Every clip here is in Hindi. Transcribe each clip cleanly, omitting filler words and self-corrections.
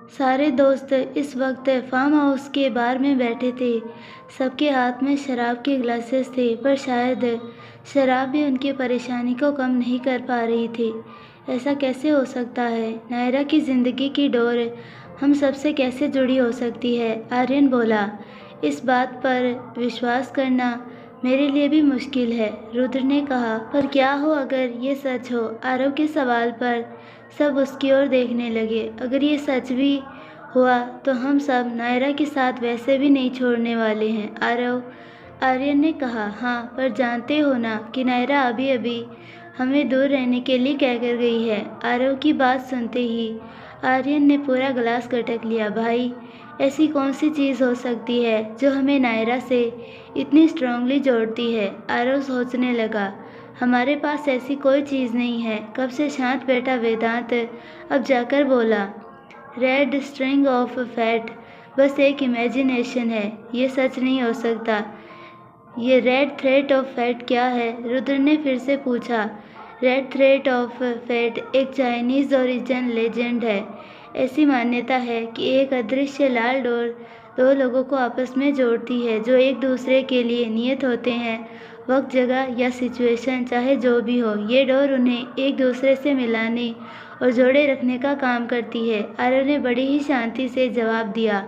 सारे दोस्त इस वक्त फार्म हाउस के बार में बैठे थे। सबके हाथ में शराब के ग्लासेस थे, पर शायद शराब भी उनकी परेशानी को कम नहीं कर पा रही थी। ऐसा कैसे हो सकता है? नायरा की ज़िंदगी की डोर हम सबसे कैसे जुड़ी हो सकती है? आर्यन बोला। इस बात पर विश्वास करना मेरे लिए भी मुश्किल है, रुद्र ने कहा। पर क्या हो अगर ये सच हो? आरव के सवाल पर सब उसकी ओर देखने लगे। अगर ये सच भी हुआ तो हम सब नायरा के साथ वैसे भी नहीं छोड़ने वाले हैं, आरव। आर्यन ने कहा। हाँ, पर जानते हो ना कि नायरा अभी अभी हमें दूर रहने के लिए कह कर गई है। आरव की बात सुनते ही आर्यन ने पूरा गिलास गटक लिया। भाई, ऐसी कौन सी चीज़ हो सकती है जो हमें नायरा से इतनी स्ट्रांगली जोड़ती है? आरव सोचने लगा। हमारे पास ऐसी कोई चीज़ नहीं है। कब से शांत बैठा वेदांत अब जाकर बोला। रेड स्ट्रिंग ऑफ फैट बस एक इमेजिनेशन है, ये सच नहीं हो सकता। ये रेड थ्रेड ऑफ फैट क्या है? रुद्र ने फिर से पूछा। रेड थ्रेड ऑफ फैट एक चाइनीज़ ओरिजिन लेजेंड है। ऐसी मान्यता है कि एक अदृश्य लाल डोर दो लोगों को आपस में जोड़ती है जो एक दूसरे के लिए नियत होते हैं। वक्त, जगह या सिचुएशन चाहे जो भी हो, ये डोर उन्हें एक दूसरे से मिलाने और जोड़े रखने का काम करती है। आरव ने बड़ी ही शांति से जवाब दिया।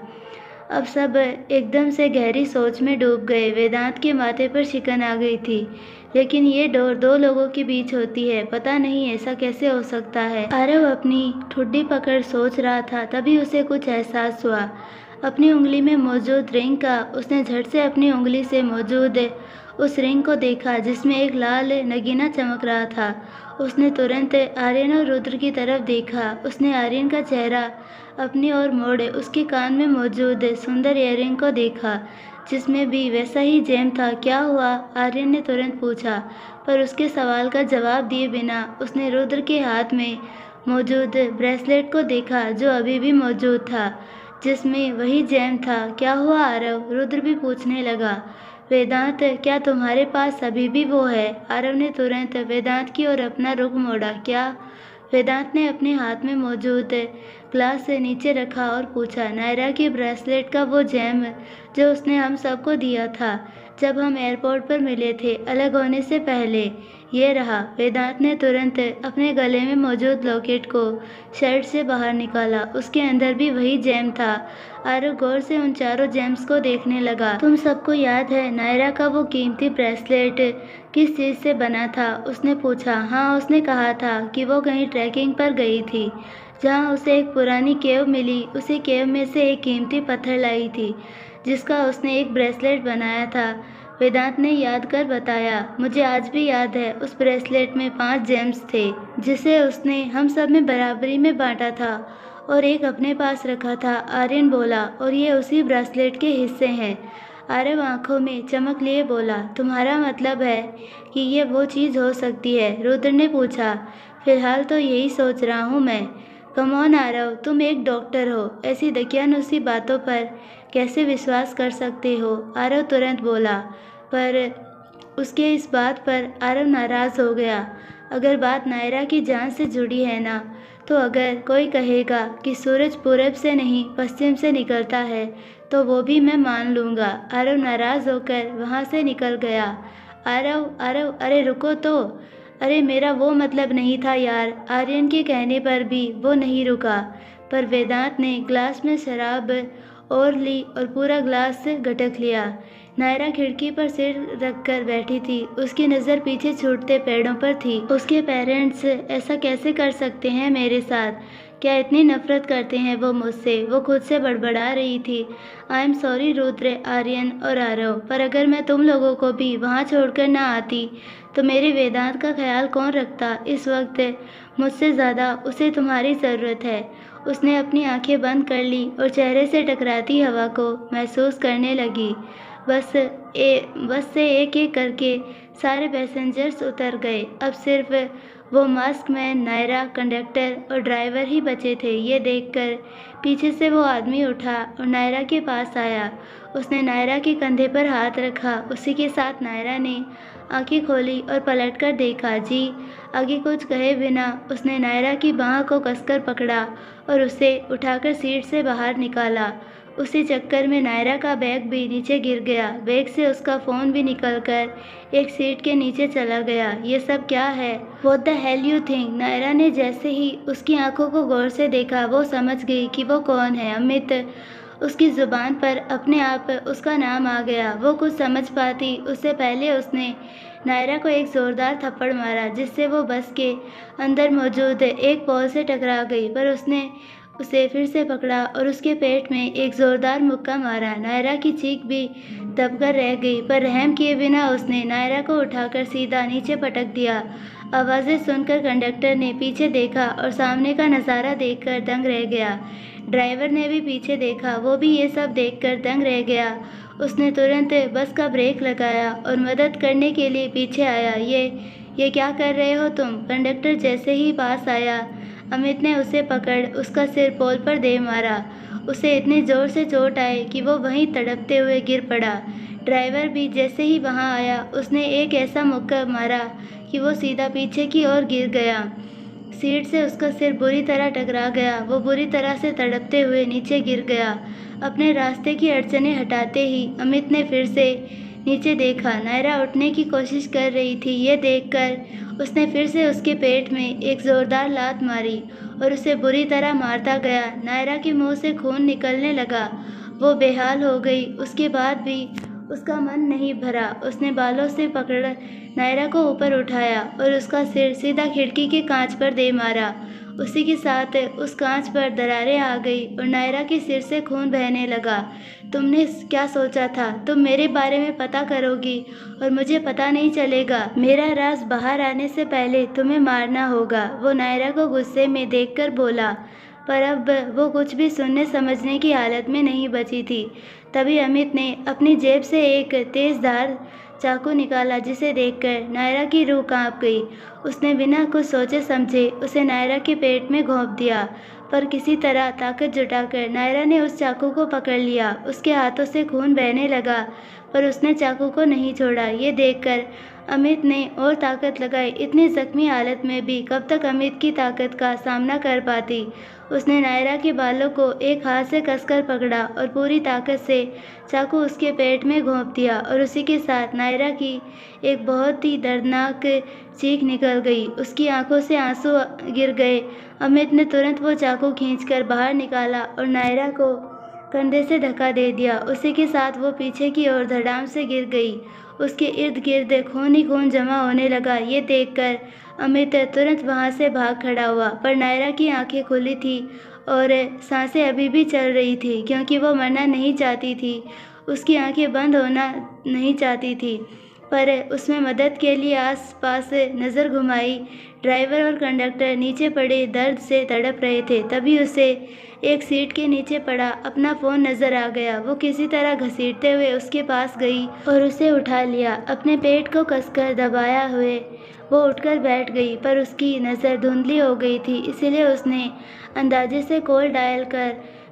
अब सब एकदम से गहरी सोच में डूब गए। वेदांत के माथे पर शिकन आ गई थी। लेकिन ये डोर दो लोगों के बीच होती है, पता नहीं ऐसा कैसे हो सकता है? आरव अपनी ठुड्डी पकड़ सोच रहा था, तभी उसे कुछ एहसास हुआ। अपनी उंगली में मौजूद रिंग का। उसने झट से अपनी उंगली से मौजूद उस रिंग को देखा जिसमें एक लाल नगीना चमक रहा था। उसने तुरंत आर्यन और रुद्र की तरफ देखा। उसने आर्यन का चेहरा अपनी ओर मोड़े उसके कान में मौजूद सुंदर इयररिंग को देखा जिसमें भी वैसा ही जेम था। क्या हुआ? आर्यन ने तुरंत पूछा, पर उसके सवाल का जवाब दिए बिना उसने रुद्र के हाथ में मौजूद ब्रेसलेट को देखा जो अभी भी मौजूद था, जिसमें वही जेम था। क्या हुआ आरव? रुद्र भी पूछने लगा। वेदांत, क्या तुम्हारे पास अभी भी वो है? आरव ने तुरंत वेदांत की ओर अपना रुख मोड़ा। क्या? वेदांत ने अपने हाथ में मौजूद ग्लास से नीचे रखा और पूछा। नायरा के ब्रेसलेट का वो जेम जो उसने हम सबको दिया था जब हम एयरपोर्ट पर मिले थे, अलग होने से पहले। ये रहा। वेदांत ने तुरंत अपने गले में मौजूद लॉकेट को शर्ट से बाहर निकाला। उसके अंदर भी वही जेम था। आरव गौर से उन चारों जेम्स को देखने लगा। तुम सबको याद है नायरा का वो कीमती ब्रेसलेट किस चीज़ से बना था? उसने पूछा। हाँ, उसने कहा था कि वो कहीं ट्रैकिंग पर गई थी जहाँ उसे एक पुरानी केव मिली। उसी केव में से एक कीमती पत्थर लाई थी जिसका उसने एक ब्रेसलेट बनाया था। वेदांत ने याद कर बताया। मुझे आज भी याद है, उस ब्रेसलेट में 5 जेम्स थे जिसे उसने हम सब में बराबरी में बांटा था और एक अपने पास रखा था। आर्यन बोला। और ये उसी ब्रेसलेट के हिस्से हैं। आरव आंखों में चमक लिए बोला। तुम्हारा मतलब है कि ये वो चीज़ हो सकती है? रुद्र ने पूछा। फिलहाल तो यही सोच रहा हूँ मैं। कम ऑन आरव, तुम एक डॉक्टर हो, ऐसी दकियानुसी बातों पर कैसे विश्वास कर सकते हो? आरव तुरंत बोला। पर उसके इस बात पर आरव नाराज़ हो गया। अगर बात नायरा की जान से जुड़ी है ना, तो अगर कोई कहेगा कि सूरज पूरब से नहीं पश्चिम से निकलता है तो वो भी मैं मान लूँगा। आरव नाराज़ होकर वहाँ से निकल गया। आरव आरव, अरे रुको तो। अरे मेरा वो मतलब नहीं था यार। आर्यन के कहने पर भी वो नहीं रुका, पर वेदांत ने ग्लास में शराब और ली और पूरा ग्लास से गटक लिया। नायरा खिड़की पर सिर रखकर बैठी थी। उसकी नज़र पीछे छूटते पेड़ों पर थी। उसके पेरेंट्स ऐसा कैसे कर सकते हैं मेरे साथ? क्या इतनी नफरत करते हैं वो मुझसे? वो खुद से बड़बड़ा रही थी। I am sorry Rudra, Aryan और आरव, पर अगर मैं तुम लोगों को भी वहाँ छोड़कर ना आती तो मेरे वेदांत का ख्याल कौन रखता? इस वक्त मुझसे ज़्यादा उसे तुम्हारी ज़रूरत है। उसने अपनी आंखें बंद कर ली और चेहरे से टकराती हवा को महसूस करने लगी। बस से एक एक करके सारे पैसेंजर्स उतर गए। अब सिर्फ वो मास्क मैन, नायरा, कंडक्टर और ड्राइवर ही बचे थे। ये देखकर पीछे से वो आदमी उठा और नायरा के पास आया। उसने नायरा के कंधे पर हाथ रखा। उसी के साथ नायरा ने आंखें खोली और पलटकर देखा। जी। आगे कुछ कहे बिना उसने नायरा की बाह को कसकर पकड़ा और उसे उठाकर सीट से बाहर निकाला। उसी चक्कर में नायरा का बैग भी नीचे गिर गया। बैग से उसका फ़ोन भी निकलकर एक सीट के नीचे चला गया। ये सब क्या है? What the hell you think? Naira ने जैसे ही उसकी आंखों को गौर से देखा वो समझ गई कि वो कौन है। अमित। उसकी ज़ुबान पर अपने आप उसका नाम आ गया। वो कुछ समझ पाती उससे पहले उसने नायरा को एक ज़ोरदार थप्पड़ मारा जिससे वो बस के अंदर मौजूद एक पॉल से टकरा गई, पर उसने उसे फिर से पकड़ा और उसके पेट में एक ज़ोरदार मुक्का मारा। नायरा की चीख भी दबकर रह गई, पर रहम किए बिना उसने नायरा को उठाकर सीधा नीचे पटक दिया। आवाज़ें सुनकर कंडक्टर ने पीछे देखा और सामने का नज़ारा देखकर दंग रह गया। ड्राइवर ने भी पीछे देखा, वो भी ये सब देखकर दंग रह गया। उसने तुरंत बस का ब्रेक लगाया और मदद करने के लिए पीछे आया। ये क्या कर रहे हो तुम? कंडक्टर जैसे ही पास आया, अमित ने उसे पकड़ उसका सिर पोल पर दे मारा। उसे इतनी ज़ोर से चोट आई कि वो वहीं तड़पते हुए गिर पड़ा। ड्राइवर भी जैसे ही वहाँ आया, उसने एक ऐसा मुक्का मारा कि वो सीधा पीछे की ओर गिर गया। सीट से उसका सिर बुरी तरह टकरा गया। वो बुरी तरह से तड़पते हुए नीचे गिर गया। अपने रास्ते की अड़चनें हटाते ही अमित ने फिर से नीचे देखा। नायरा उठने की कोशिश कर रही थी। ये देखकर उसने फिर से उसके पेट में एक ज़ोरदार लात मारी और उसे बुरी तरह मारता गया। नायरा के मुंह से खून निकलने लगा। वो बेहाल हो गई। उसके बाद भी उसका मन नहीं भरा। उसने बालों से पकड़ नायरा को ऊपर उठाया और उसका सिर सीधा खिड़की के कांच पर दे मारा। उसी के साथ उस कांच पर दरारें आ गई और नायरा के सिर से खून बहने लगा। तुमने क्या सोचा था? तुम मेरे बारे में पता करोगी और मुझे पता नहीं चलेगा? मेरा राज बाहर आने से पहले तुम्हें मारना होगा, वो नायरा को गुस्से में देखकर बोला। पर अब वो कुछ भी सुनने समझने की हालत में नहीं बची थी। तभी अमित ने अपनी जेब से एक तेज़धार चाकू निकाला, जिसे देखकर नायरा की रूह कांप गई। उसने बिना कुछ सोचे समझे उसे नायरा के पेट में घोंप दिया, पर किसी तरह ताकत जुटाकर नायरा ने उस चाकू को पकड़ लिया। उसके हाथों से खून बहने लगा, पर उसने चाकू को नहीं छोड़ा। ये देखकर अमित ने और ताकत लगाई। इतनी जख्मी हालत में भी कब तक अमित की ताकत का सामना कर पाती। उसने नायरा के बालों को एक हाथ से कसकर पकड़ा और पूरी ताकत से चाकू उसके पेट में घोंप दिया और उसी के साथ नायरा की एक बहुत ही दर्दनाक चीख निकल गई। उसकी आंखों से आंसू गिर गए। अमित ने तुरंत वो चाकू खींचकर बाहर निकाला और नायरा को कंधे से धक्का दे दिया। उसी के साथ वो पीछे की ओर धड़ाम से गिर गई। उसके इर्द गिर्द खून ही खून जमा होने लगा। ये देखकर अमित तुरंत वहाँ से भाग खड़ा हुआ, पर नायरा की आंखें खुली थी और सांसें अभी भी चल रही थी, क्योंकि वो मरना नहीं चाहती थी। उसकी आंखें बंद होना नहीं चाहती थी, पर उसमें मदद के लिए आस-पास नज़र घुमाई। ड्राइवर और कंडक्टर नीचे पड़े दर्द से तड़प रहे थे। तभी उसे एक सीट के नीचे पड़ा अपना फ़ोन नज़र आ गया। वो किसी तरह घसीटते हुए उसके पास गई और उसे उठा लिया। अपने पेट को कसकर दबाया हुए वो उठकर बैठ गई, पर उसकी नज़र धुंधली हो गई थी, इसीलिए उसने अंदाजे से कॉल डायल कर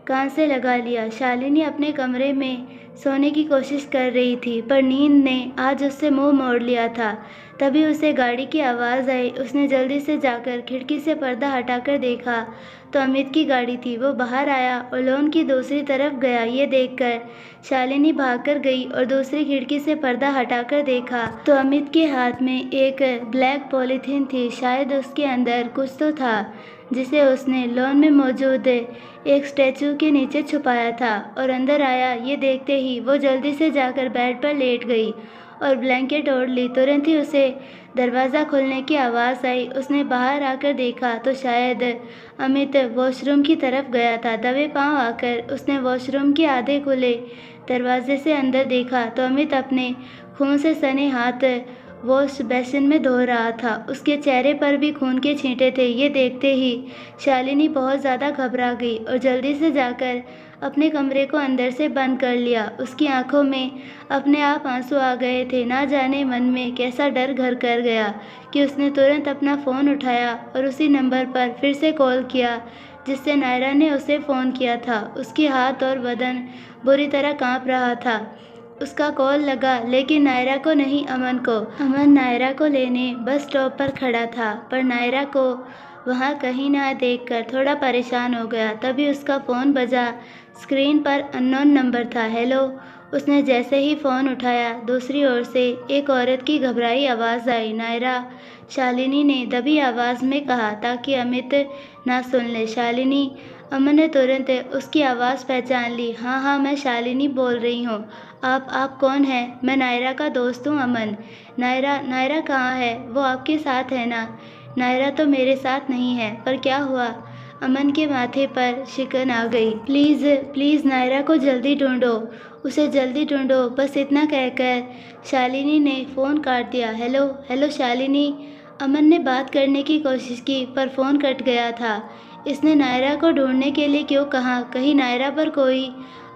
कान से लगा लिया। शालिनी अपने कमरे में सोने की कोशिश कर रही थी, पर नींद ने आज उससे मुंह मोड़ लिया था। तभी उसे गाड़ी की आवाज़ आई। उसने जल्दी से जाकर खिड़की से पर्दा हटाकर देखा तो अमित की गाड़ी थी। वो बाहर आया और लॉन की दूसरी तरफ गया। ये देखकर शालिनी भागकर गई और दूसरी खिड़की से पर्दा हटाकर देखा तो अमित के हाथ में एक ब्लैक पॉलीथीन थी। शायद उसके अंदर कुछ तो था जिसे उसने लॉन में मौजूद एक स्टैचू के नीचे छुपाया था और अंदर आया। ये देखते ही वो जल्दी से जाकर बेड पर लेट गई और ब्लैंकेट ओढ़ ली। तुरंत ही उसे दरवाज़ा खुलने की आवाज़ आई। उसने बाहर आकर देखा तो शायद अमित वॉशरूम की तरफ गया था। दबे पांव आकर उसने वॉशरूम के आधे खुले दरवाजे से अंदर देखा तो अमित अपने खून से सने हाथ वॉश बेसिन में धो रहा था। उसके चेहरे पर भी खून के छींटे थे। ये देखते ही शालिनी बहुत ज़्यादा घबरा गई और जल्दी से जाकर अपने कमरे को अंदर से बंद कर लिया। उसकी आंखों में अपने आप आंसू आ गए थे। ना जाने मन में कैसा डर घर कर गया कि उसने तुरंत अपना फ़ोन उठाया और उसी नंबर पर फिर से कॉल किया जिससे नायरा ने उसे फ़ोन किया था। उसके हाथ और बदन बुरी तरह कांप रहा था। उसका कॉल लगा, लेकिन नायरा को नहीं, अमन को। अमन नायरा को लेने बस स्टॉप पर खड़ा था, पर नायरा को वहाँ कहीं ना देखकर थोड़ा परेशान हो गया। तभी उसका फ़ोन बजा। स्क्रीन पर अननोन नंबर था। हेलो। उसने जैसे ही फ़ोन उठाया, दूसरी ओर से एक औरत की घबराई आवाज़ आई। नायरा। शालिनी ने दबी आवाज़ में कहा, ताकि अमित ना सुन ले। शालिनी। अमन ने तुरंत उसकी आवाज़ पहचान ली। हाँ हाँ, मैं शालिनी बोल रही हूँ। आप कौन हैं? मैं नायरा का दोस्त हूँ, अमन। नायरा? नायरा कहाँ है? वो आपके साथ है ना? नायरा तो मेरे साथ नहीं है, पर क्या हुआ? अमन के माथे पर शिकन आ गई। प्लीज़ प्लीज़ नायरा को जल्दी ढूंढो, उसे जल्दी ढूंढो। बस इतना कहकर शालिनी ने फ़ोन काट दिया। Hello hello Shalini. अमन ने बात करने की कोशिश की, पर फ़ोन कट गया था। इसने नायरा को ढूंढने के लिए क्यों कहा? कहीं नायरा पर कोई।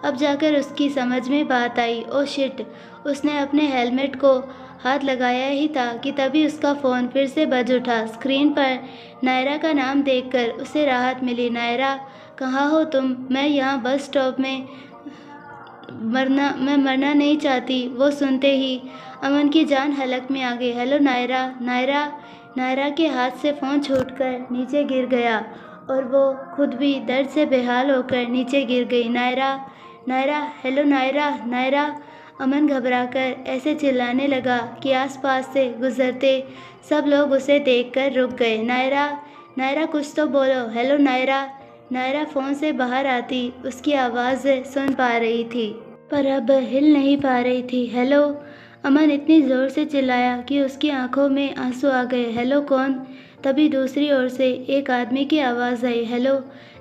अब जाकर उसकी समझ में बात आई। Oh shit. उसने अपने हेलमेट को हाथ लगाया ही था कि तभी उसका फ़ोन फिर से बज उठा। स्क्रीन पर नायरा का नाम देखकर उसे राहत मिली। नायरा, कहाँ हो तुम? मैं यहाँ बस स्टॉप में। मैं मरना नहीं चाहती। वो सुनते ही अमन की जान हलक में आ गई। हेलो नायरा। नायरा। नायरा के हाथ से फ़ोन छूटकर नीचे गिर गया और वो खुद भी दर्द से बेहाल होकर नीचे गिर गई। नायरा। नायरा। हेलो नायरा। नायरा। अमन घबराकर ऐसे चिल्लाने लगा कि आसपास से गुजरते सब लोग उसे देखकर रुक गए। नायरा। नायरा, कुछ तो बोलो। हेलो नायरा। नायरा फ़ोन से बाहर आती उसकी आवाज़ सुन पा रही थी, पर अब हिल नहीं पा रही थी। हेलो। अमन इतनी ज़ोर से चिल्लाया कि उसकी आंखों में आंसू आ गए। हेलो कौन? तभी दूसरी ओर से एक आदमी की आवाज़ आई। हेलो।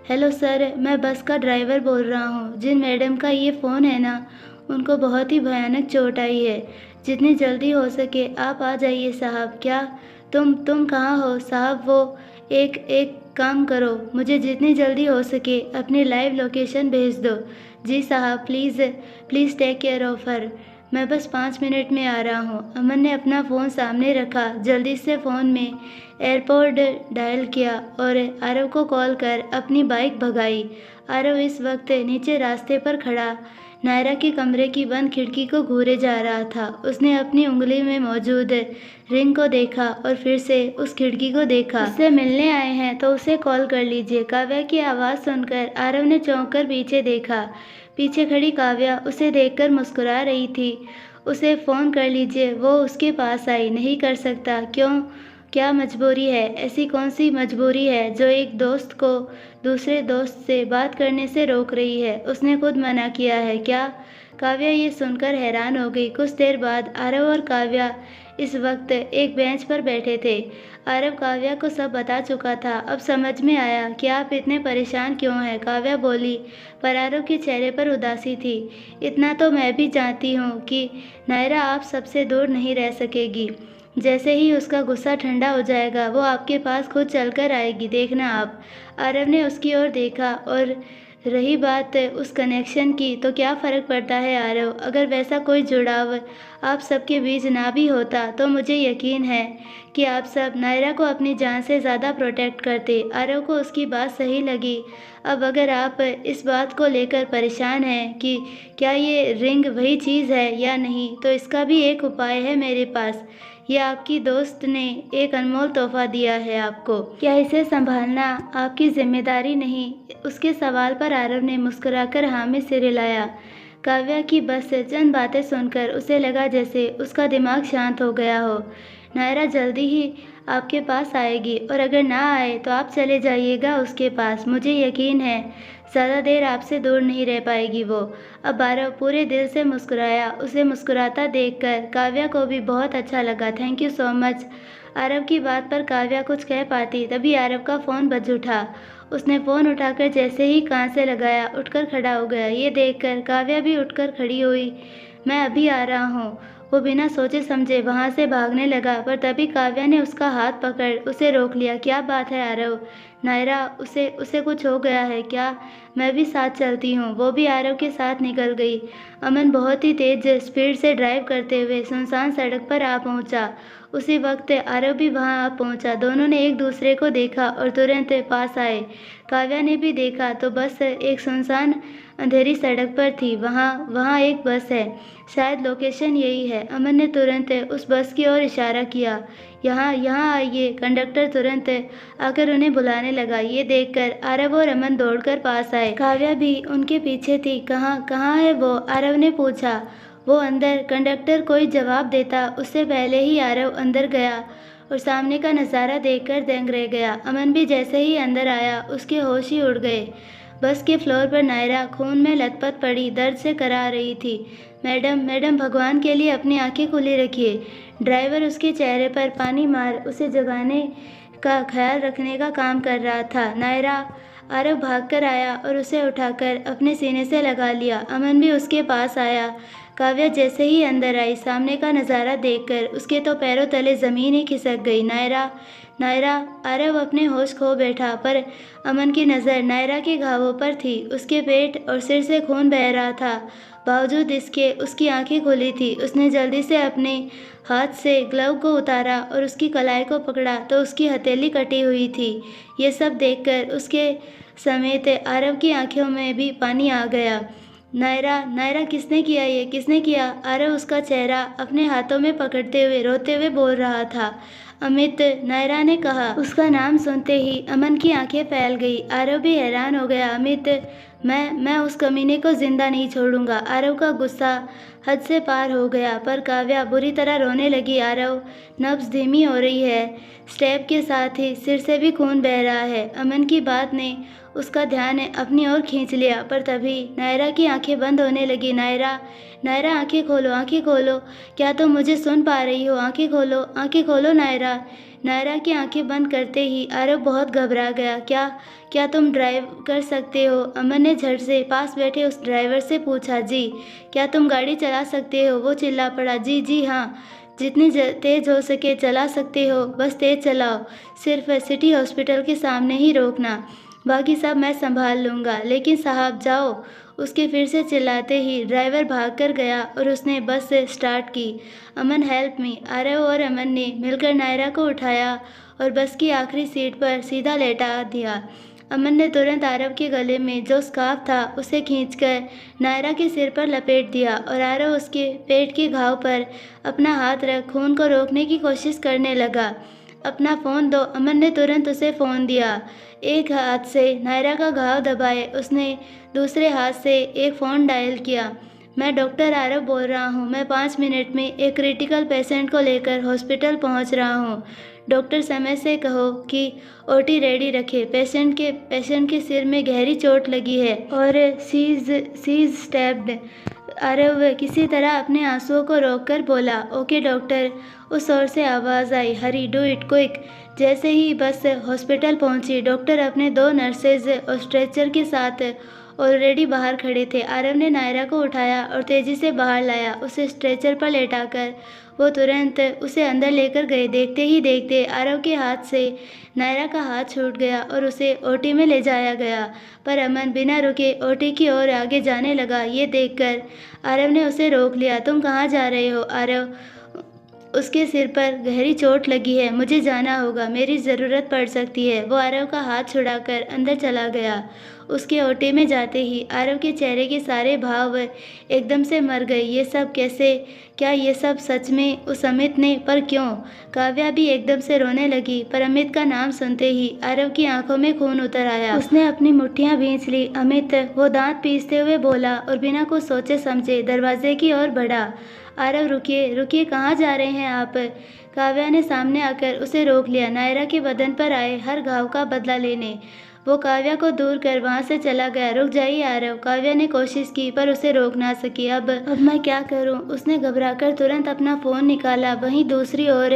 हेलो सर, मैं बस का ड्राइवर बोल रहा हूँ। जिन मैडम का ये फ़ोन है ना, उनको बहुत ही भयानक चोट आई है। जितनी जल्दी हो सके आप आ जाइए साहब। क्या? तुम कहाँ हो साहब? वो एक काम करो, मुझे जितनी जल्दी हो सके अपनी लाइव लोकेशन भेज दो। जी साहब, प्लीज़ टेक केयर ऑफ़ हर। मैं बस 5 मिनट में आ रहा हूँ। अमन ने अपना फ़ोन सामने रखा, जल्दी से फ़ोन में एयरपोर्ट डायल किया और आरव को कॉल कर अपनी बाइक भगाई। आरव इस वक्त नीचे रास्ते पर खड़ा नायरा के कमरे की बंद खिड़की को घूरे जा रहा था। उसने अपनी उंगली में मौजूद रिंग को देखा और फिर से उस खिड़की को देखा। उससे मिलने आए हैं तो उसे कॉल कर लीजिए। काव्या की आवाज़ सुनकर आरव ने चौंक कर पीछे देखा। पीछे खड़ी काव्या उसे देखकर मुस्कुरा रही थी। उसे फ़ोन कर लीजिए। वो उसके पास आई। नहीं कर सकता। क्यों? क्या मजबूरी है? ऐसी कौन सी मजबूरी है जो एक दोस्त को दूसरे दोस्त से बात करने से रोक रही है? उसने खुद मना किया है क्या? काव्या ये सुनकर हैरान हो गई। कुछ देर बाद आरव और काव्या इस वक्त एक बेंच पर बैठे थे। आरव काव्या को सब बता चुका था। अब समझ में आया कि आप इतने परेशान क्यों हैं, काव्या बोली, पर आरव के चेहरे पर उदासी थी। इतना तो मैं भी जानती हूँ कि नायरा आप सबसे दूर नहीं रह सकेगी। जैसे ही उसका गुस्सा ठंडा हो जाएगा, वो आपके पास खुद चलकर आएगी, देखना आप। आरव ने उसकी ओर देखा। और रही बात उस कनेक्शन की, तो क्या फ़र्क पड़ता है आरव? अगर वैसा कोई जुड़ाव आप सबके बीच ना भी होता तो मुझे यकीन है कि आप सब नायरा को अपनी जान से ज़्यादा प्रोटेक्ट करते। आरव को उसकी बात सही लगी। अब अगर आप इस बात को लेकर परेशान हैं कि क्या ये रिंग वही चीज़ है या नहीं, तो इसका भी एक उपाय है मेरे पास। ये आपकी दोस्त ने एक अनमोल तोहफा दिया है आपको। क्या इसे संभालना आपकी जिम्मेदारी नहीं? उसके सवाल पर आरव ने मुस्कुराकर हाँ में सिर हिलाया। काव्या की बस चंद बातें सुनकर उसे लगा जैसे उसका दिमाग शांत हो गया हो। नायरा जल्दी ही आपके पास आएगी, और अगर ना आए तो आप चले जाइएगा उसके पास। मुझे यकीन है ज़्यादा देर आपसे दूर नहीं रह पाएगी वो। अब आरव पूरे दिल से मुस्कुराया। उसे मुस्कुराता देखकर काव्या को भी बहुत अच्छा लगा। Thank you so much. Aarav की बात पर काव्या कुछ कह पाती, तभी आरव का फ़ोन बज उठा। उसने फ़ोन उठाकर जैसे ही कान से लगाया, उठकर खड़ा हो गया। ये देखकर काव्या भी उठकर खड़ी हुई। मैं अभी आ रहा हूँ। वो बिना सोचे समझे वहाँ से भागने लगा, पर तभी काव्या ने उसका हाथ पकड़ उसे रोक लिया। क्या बात है आरव? नायरा, उसे उसे कुछ हो गया है क्या? मैं भी साथ चलती हूँ। वो भी आरव के साथ निकल गई। अमन बहुत ही तेज स्पीड से ड्राइव करते हुए सुनसान सड़क पर आ पहुंचा। उसी वक्त आरव भी वहां आ पहुंचा। दोनों ने एक दूसरे को देखा और तुरंत पास आए। काव्या ने भी देखा तो बस एक सुनसान अंधेरी सड़क पर थी। वहाँ वहाँ एक बस है, शायद लोकेशन यही है। अमन ने तुरंत उस बस की ओर इशारा किया। यहाँ यहाँ आइए। कंडक्टर तुरंत आकर उन्हें बुलाने लगा। ये देखकर आरव और अमन दौड़कर पास आए। काव्या भी उनके पीछे थी। कहाँ है वो? आरव ने पूछा। वो अंदर। कंडक्टर कोई जवाब देता उससे पहले ही आरव अंदर गया और सामने का नज़ारा देखकर दंग रह गया। अमन भी जैसे ही अंदर आया उसके होश ही उड़ गए। बस के फ्लोर पर नायरा खून में लथपथ पड़ी दर्द से करा रही थी। मैडम, मैडम, भगवान के लिए अपनी आंखें खुली रखिए। ड्राइवर उसके चेहरे पर पानी मार उसे जगाने का ख्याल रखने का काम कर रहा था। नायरा, आरव भागकर आया और उसे उठाकर अपने सीने से लगा लिया। अमन भी उसके पास आया। काव्या जैसे ही अंदर आई, सामने का नज़ारा देखकर उसके तो पैरों तले ज़मीन ही खिसक गई। नायरा, नायरा। आरव अपने होश खो बैठा, पर अमन की नज़र नायरा के घावों पर थी। उसके पेट और सिर से खून बह रहा था। बावजूद इसके उसकी आंखें खुली थी। उसने जल्दी से अपने हाथ से ग्लव को उतारा और उसकी कलाई को पकड़ा तो उसकी हथेली कटी हुई थी। ये सब देखकर उसके समेत आरव की आंखों में भी पानी आ गया। नायरा, नायरा, किसने किया ये? किसने किया? आरव उसका चेहरा अपने हाथों में पकड़ते हुए रोते हुए बोल रहा था। अमित, नायरा ने कहा। उसका नाम सुनते ही अमन की आंखें फैल गई। आरव भी हैरान हो गया। अमित, मैं उस कमीने को जिंदा नहीं छोड़ूंगा। आरव का गुस्सा हद से पार हो गया, पर काव्या बुरी तरह रोने लगी। आरव, नब्ज धीमी हो रही है। स्टेप के साथ ही सिर से भी खून बह रहा है। अमन की बात ने उसका ध्यान अपनी ओर खींच लिया, पर तभी नायरा की आंखें बंद होने लगी। नायरा, नायरा, आंखें खोलो, आंखें खोलो। क्या तुम मुझे सुन पा रही हो? आंखें खोलो, आंखें खोलो नायरा। नायरा की आंखें बंद करते ही आरव बहुत घबरा गया। क्या क्या तुम ड्राइव कर सकते हो? अमन ने झट से पास बैठे उस ड्राइवर से पूछा। जी। क्या तुम गाड़ी चला सकते हो? वो चिल्ला पड़ा। जी जी हाँ, जितनी तेज हो सके चला सकते हो, बस तेज चलाओ। सिर्फ सिटी हॉस्पिटल के सामने ही रोकना, बाकी सब मैं संभाल लूँगा। लेकिन साहब, जाओ। उसके फिर से चिल्लाते ही ड्राइवर भागकर गया और उसने बस स्टार्ट की। अमन, हेल्प मी। आरव और अमन ने मिलकर नायरा को उठाया और बस की आखिरी सीट पर सीधा लेटा दिया। अमन ने तुरंत आरव के गले में जो स्कार्फ था उसे खींचकर नायरा के सिर पर लपेट दिया और आरव उसके पेट के घाव पर अपना हाथ रख खून को रोकने की कोशिश करने लगा। अपना फ़ोन दो। अमन ने तुरंत उसे फ़ोन दिया। एक हाथ से नायरा का घाव दबाए उसने दूसरे हाथ से एक फ़ोन डायल किया। मैं डॉक्टर आरव बोल रहा हूँ। मैं 5 मिनट में एक क्रिटिकल पेशेंट को लेकर हॉस्पिटल पहुँच रहा हूँ। डॉक्टर समय से कहो कि ओटी रेडी रखे। पेशेंट के सिर में गहरी चोट लगी है और सी इज स्टैब्ड। आरव किसी तरह अपने आंसुओं को रोककर बोला। Okay doctor. उस ओर से आवाज़ आई। हरी, डू इट क्विक। जैसे ही बस हॉस्पिटल पहुंची, डॉक्टर अपने 2 नर्सेज और स्ट्रेचर के साथ ऑलरेडी बाहर खड़े थे। आरव ने नायरा को उठाया और तेज़ी से बाहर लाया। उसे स्ट्रेचर पर लेटाकर वो तुरंत उसे अंदर लेकर गए। देखते ही देखते आरव के हाथ से नायरा का हाथ छूट गया और उसे ओटी में ले जाया गया। पर अमन बिना रुके ओटी की ओर आगे जाने लगा। ये देखकर आरव ने उसे रोक लिया। तुम कहाँ जा रहे हो? आरव, उसके सिर पर गहरी चोट लगी है, मुझे जाना होगा, मेरी ज़रूरत पड़ सकती है। वो आरव का हाथ छुड़ाकर अंदर चला गया। उसके ओटे में जाते ही आरव के चेहरे के सारे भाव एकदम से मर गए। ये सब कैसे? क्या ये सब सच में उस अमित ने? पर क्यों? काव्या भी एकदम से रोने लगी, पर अमित का नाम सुनते ही आरव की आंखों में खून उतर आया। उसने अपनी मुट्ठियां भींच ली। अमित, वो दांत पीसते हुए बोला और बिना कुछ सोचे समझे दरवाजे की ओर बढ़ा। आरव, रुकिए, रुकिए, कहाँ जा रहे हैं आप? काव्या ने सामने आकर उसे रोक लिया। नायरा के बदन पर आए हर घाव का बदला लेने वो काव्या को दूर कर वहाँ से चला गया। रुक जाइए आरव। काव्या ने कोशिश की पर उसे रोक ना सकी। अब मैं क्या करूँ? उसने घबराकर तुरंत अपना फ़ोन निकाला। वहीं दूसरी ओर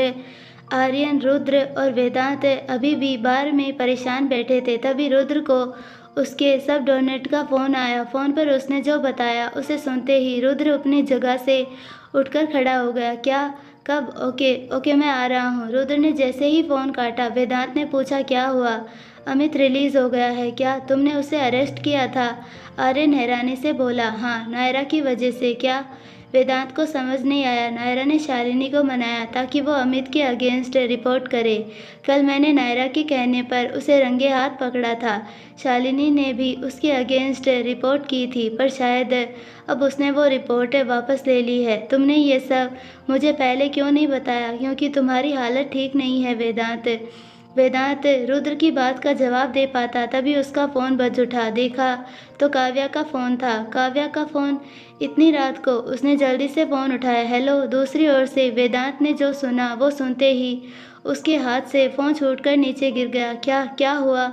आर्यन, रुद्र और वेदांत अभी भी बार में परेशान बैठे थे। तभी रुद्र को उसके सब डोनेट का फ़ोन आया। फ़ोन पर उसने जो बताया उसे सुनते ही रुद्र अपनी जगह से उठकर खड़ा हो गया। क्या? कब? ओके, ओके, मैं आ रहा हूँ। रुद्र ने जैसे ही फ़ोन काटा, वेदांत ने पूछा, क्या हुआ? अमित रिलीज हो गया है क्या? तुमने उसे अरेस्ट किया था? आर्यन हैरानी से बोला। हाँ, नायरा की वजह से। क्या? वेदांत को समझ नहीं आया। नायरा ने शालिनी को मनाया ताकि वो अमित के अगेंस्ट रिपोर्ट करे। कल मैंने नायरा के कहने पर उसे रंगे हाथ पकड़ा था। शालिनी ने भी उसके अगेंस्ट रिपोर्ट की थी, पर शायद अब उसने वो रिपोर्ट वापस ले ली है। तुमने ये सब मुझे पहले क्यों नहीं बताया? क्योंकि तुम्हारी हालत ठीक नहीं है वेदांत। वेदांत रुद्र की बात का जवाब दे पाता तभी उसका फ़ोन बज उठा। देखा तो काव्या का फ़ोन था। काव्या का फ़ोन? इतनी रात को? उसने जल्दी से फ़ोन उठाया। हेलो। दूसरी ओर से वेदांत ने जो सुना वो सुनते ही उसके हाथ से फ़ोन छूटकर नीचे गिर गया। क्या क्या हुआ?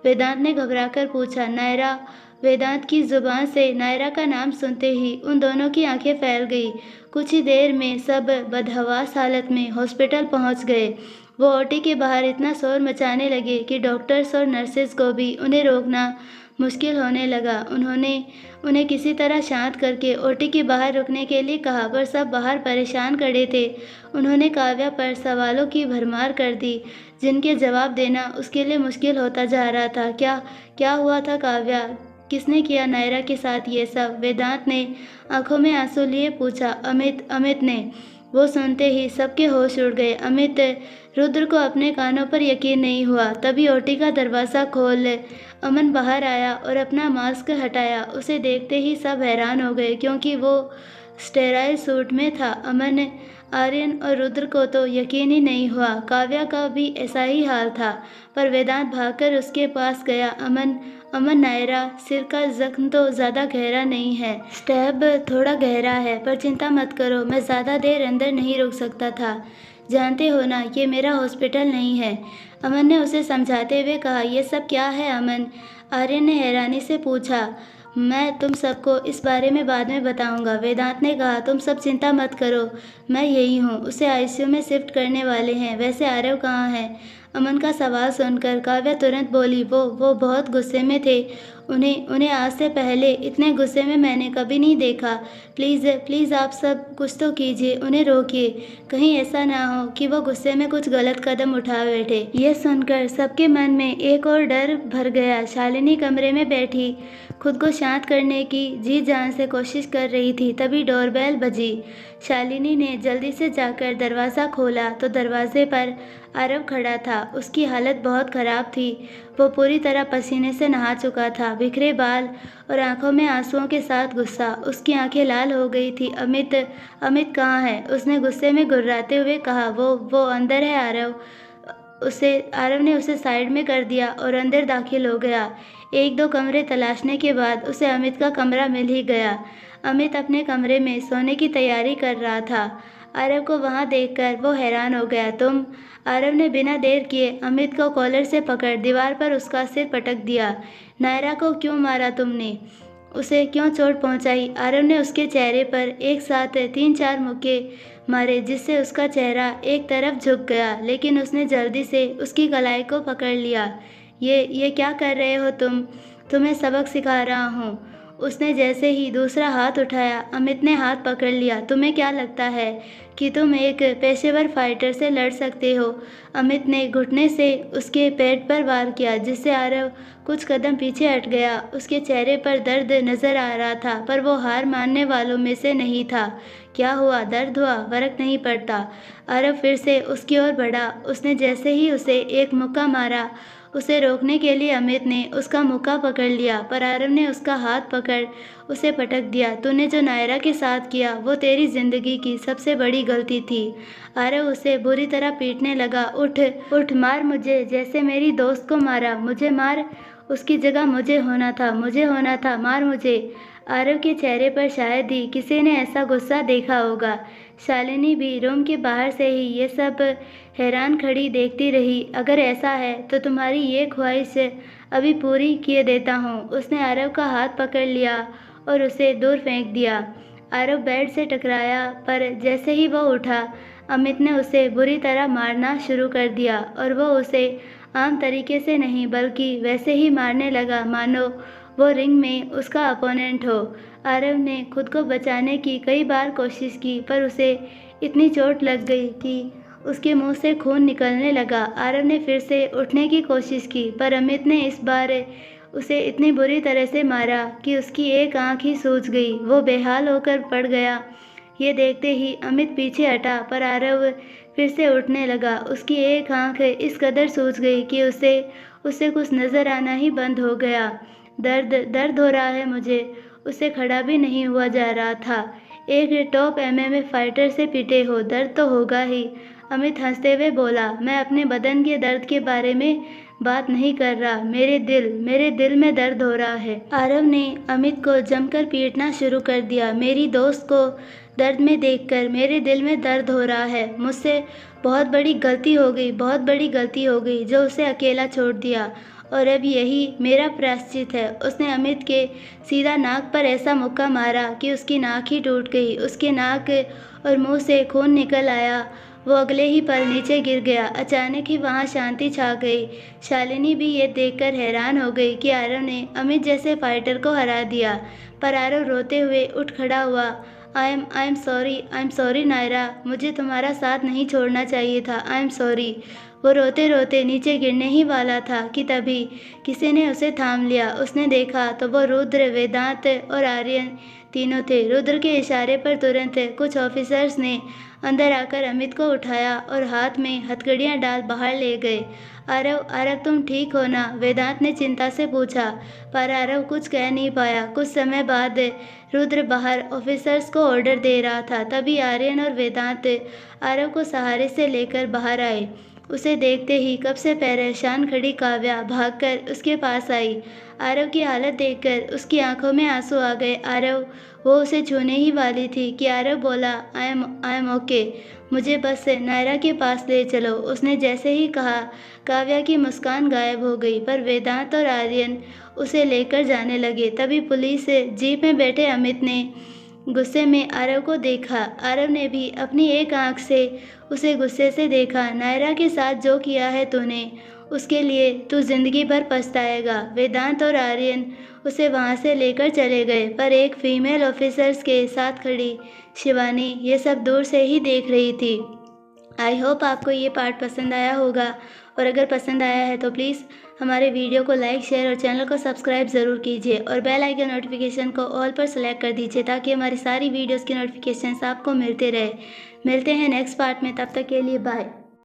वेदांत ने घबराकर पूछा। नायरा। वेदांत की जुबान से नायरा का नाम सुनते ही उन दोनों की आंखें फैल गई। कुछ ही देर में सब बदहवास हालत में हॉस्पिटल पहुंच गए। वो ओटी के बाहर इतना शोर मचाने लगे कि डॉक्टर्स और नर्सेज को भी उन्हें रोकना मुश्किल होने लगा। उन्होंने उन्हें किसी तरह शांत करके ओटी के बाहर रुकने के लिए कहा, पर सब बाहर परेशान खड़े थे। उन्होंने काव्या पर सवालों की भरमार कर दी, जिनके जवाब देना उसके लिए मुश्किल होता जा रहा था। क्या क्या हुआ था काव्या? किसने किया नायरा के साथ ये सब? वेदांत ने आंखों में आंसू लिए पूछा। अमित ने। वो सुनते ही सबके होश उड़ गए। अमित। रुद्र को अपने कानों पर यकीन नहीं हुआ। तभी ओटी का दरवाज़ा खोल अमन बाहर आया और अपना मास्क हटाया। उसे देखते ही सब हैरान हो गए, क्योंकि वो स्टेराइल सूट में था। अमन, आर्यन और रुद्र को तो यकीन ही नहीं हुआ। काव्या का भी ऐसा ही हाल था, पर वेदांत भागकर उसके पास गया। अमन, अमन, नायरा, सिर का जख्म तो ज़्यादा गहरा नहीं है। स्टैब थोड़ा गहरा है, पर चिंता मत करो, मैं ज़्यादा देर अंदर नहीं रुक सकता था। जानते हो ना, ये मेरा हॉस्पिटल नहीं है। अमन ने उसे समझाते हुए कहा। ये सब क्या है अमन? आर्यन ने हैरानी से पूछा। मैं तुम सबको इस बारे में बाद में बताऊंगा, वेदांत ने कहा। तुम सब चिंता मत करो, मैं यही हूँ। उसे आईसीयू में शिफ्ट करने वाले हैं। वैसे आरव कहाँ है? अमन का सवाल सुनकर काव्या तुरंत बोली। वो बहुत गुस्से में थे। उन्हें आज से पहले इतने गुस्से में मैंने कभी नहीं देखा। प्लीज़ आप सब कुछ तो कीजिए, उन्हें रोकिए। कहीं ऐसा ना हो कि वो गुस्से में कुछ गलत कदम उठा बैठे। यह सुनकर सबके मन में एक और डर भर गया। शालिनी कमरे में बैठी खुद को शांत करने की जी जान से कोशिश कर रही थी। तभी डोरबेल बजी। शालिनी ने जल्दी से जाकर दरवाज़ा खोला तो दरवाजे पर आरव खड़ा था। उसकी हालत बहुत ख़राब थी। वो पूरी तरह पसीने से नहा चुका था, बिखरे बाल और आंखों में आंसुओं के साथ गुस्सा। उसकी आंखें लाल हो गई थी। अमित कहाँ है? उसने गुस्से में गुर्राते हुए कहा। वो अंदर है आरव। आरव ने उसे साइड में कर दिया और अंदर दाखिल हो गया। एक दो कमरे तलाशने के बाद उसे अमित का कमरा मिल ही गया। अमित अपने कमरे में सोने की तैयारी कर रहा था। आरव को वहां देखकर वो हैरान हो गया। तुम? आरव ने बिना देर किए अमित को कॉलर से पकड़ दीवार पर उसका सिर पटक दिया। नायरा को क्यों मारा तुमने? उसे क्यों चोट पहुंचाई? आरव ने उसके चेहरे पर एक साथ 3-4 मुक्के मारे, जिससे उसका चेहरा एक तरफ झुक गया, लेकिन उसने जल्दी से उसकी कलाई को पकड़ लिया। ये क्या कर रहे हो तुम? तुम्हें सबक सिखा रहा हूँ। उसने जैसे ही दूसरा हाथ उठाया, अमित ने हाथ पकड़ लिया। तुम्हें क्या लगता है कि तुम एक पेशेवर फाइटर से लड़ सकते हो? अमित ने घुटने से उसके पेट पर वार किया, जिससे आरव कुछ कदम पीछे हट गया। उसके चेहरे पर दर्द नजर आ रहा था, पर वो हार मानने वालों में से नहीं था। क्या हुआ? दर्द हुआ? फर्क नहीं पड़ता। आरव फिर से उसकी ओर बढ़ा। उसने जैसे ही उसे एक मुक्का मारा, उसे रोकने के लिए अमित ने उसका मुक्का पकड़ लिया, पर आरव ने उसका हाथ पकड़ उसे पटक दिया। तूने जो नायरा के साथ किया वो तेरी जिंदगी की सबसे बड़ी गलती थी। आरव उसे बुरी तरह पीटने लगा। उठ उठ, मार मुझे, जैसे मेरी दोस्त को मारा। मुझे मार, उसकी जगह मुझे होना था, मार मुझे। आरव के चेहरे पर शायद ही किसी ने ऐसा गुस्सा देखा होगा। शालिनी भी रूम के बाहर से ही ये सब हैरान खड़ी देखती रही। अगर ऐसा है तो तुम्हारी ये ख्वाहिश अभी पूरी किए देता हूँ। उसने आरव का हाथ पकड़ लिया और उसे दूर फेंक दिया। आरव बेड से टकराया, पर जैसे ही वो उठा, अमित ने उसे बुरी तरह मारना शुरू कर दिया, और वो उसे आम तरीके से नहीं बल्कि वैसे ही मारने लगा मानो वो रिंग में उसका अपोनेंट हो। आरव ने खुद को बचाने की कई बार कोशिश की, पर उसे इतनी चोट लग गई कि उसके मुंह से खून निकलने लगा। आरव ने फिर से उठने की कोशिश की, पर अमित ने इस बार उसे इतनी बुरी तरह से मारा कि उसकी एक आंख ही सूज गई। वो बेहाल होकर पड़ गया। ये देखते ही अमित पीछे हटा, पर आरव फिर से उठने लगा। उसकी एक आंख इस कदर सूज गई कि उसे कुछ नज़र आना ही बंद हो गया। दर्द हो रहा है मुझे। उससे खड़ा भी नहीं हुआ जा रहा था। एक टॉप एमएमए फाइटर से पिटे हो, दर्द तो होगा ही। अमित हंसते हुए बोला, मैं अपने बदन के दर्द के बारे में बात नहीं कर रहा, मेरे दिल में दर्द हो रहा है। आरव ने अमित को जमकर पीटना शुरू कर दिया। मेरी दोस्त को दर्द में देखकर मेरे दिल में दर्द हो रहा है। मुझसे बहुत बड़ी गलती हो गई जो उसे अकेला छोड़ दिया, और अब यही मेरा प्रायश्चित है। उसने अमित के सीधा नाक पर ऐसा मुक्का मारा कि उसकी नाक ही टूट गई। उसके नाक और मुंह से खून निकल आया। वो अगले ही पल नीचे गिर गया। अचानक ही वहाँ शांति छा गई। शालिनी भी ये देखकर हैरान हो गई कि आरव ने अमित जैसे फाइटर को हरा दिया। पर आरव रोते हुए उठ खड़ा हुआ। आई एम सॉरी नायरा, मुझे तुम्हारा साथ नहीं छोड़ना चाहिए था। आई एम सॉरी। वो रोते रोते नीचे गिरने ही वाला था कि तभी किसी ने उसे थाम लिया। उसने देखा तो वो रुद्र, वेदांत और आर्यन तीनों थे। रुद्र के इशारे पर तुरंत कुछ ऑफिसर्स ने अंदर आकर अमित को उठाया और हाथ में हथकड़ियाँ डाल बाहर ले गए। आरव तुम ठीक हो ना? वेदांत ने चिंता से पूछा, पर आरव कुछ कह नहीं पाया। कुछ समय बाद रुद्र बाहर ऑफिसर्स को ऑर्डर दे रहा था। तभी आर्यन और वेदांत आरव को सहारे से लेकर बाहर आए। उसे देखते ही कब से परेशान खड़ी काव्या भागकर उसके पास आई। आरव की हालत देखकर उसकी आंखों में आंसू आ गए। वो उसे छूने ही वाली थी कि आरव बोला, आई एम ओके, मुझे बस नायरा के पास ले चलो। उसने जैसे ही कहा, काव्या की मुस्कान गायब हो गई। पर वेदांत और आर्यन उसे लेकर जाने लगे। तभी पुलिस जीप में बैठे अमित ने गुस्से में आरव को देखा। आरव ने भी अपनी एक आंख से उसे गुस्से से देखा। नायरा के साथ जो किया है तूने, उसके लिए तू जिंदगी भर पछताएगा। वेदांत और आर्यन उसे वहां से लेकर चले गए, पर एक फीमेल ऑफिसर्स के साथ खड़ी शिवानी ये सब दूर से ही देख रही थी। आई होप आपको ये पार्ट पसंद आया होगा, और अगर पसंद आया है तो प्लीज़ हमारे वीडियो को लाइक, शेयर और चैनल को सब्सक्राइब ज़रूर कीजिए, और बेल आइकन नोटिफिकेशन को ऑल पर सेलेक्ट कर दीजिए ताकि हमारी सारी वीडियोस की नोटिफिकेशंस आपको मिलते रहे। मिलते हैं नेक्स्ट पार्ट में, तब तक के लिए बाय।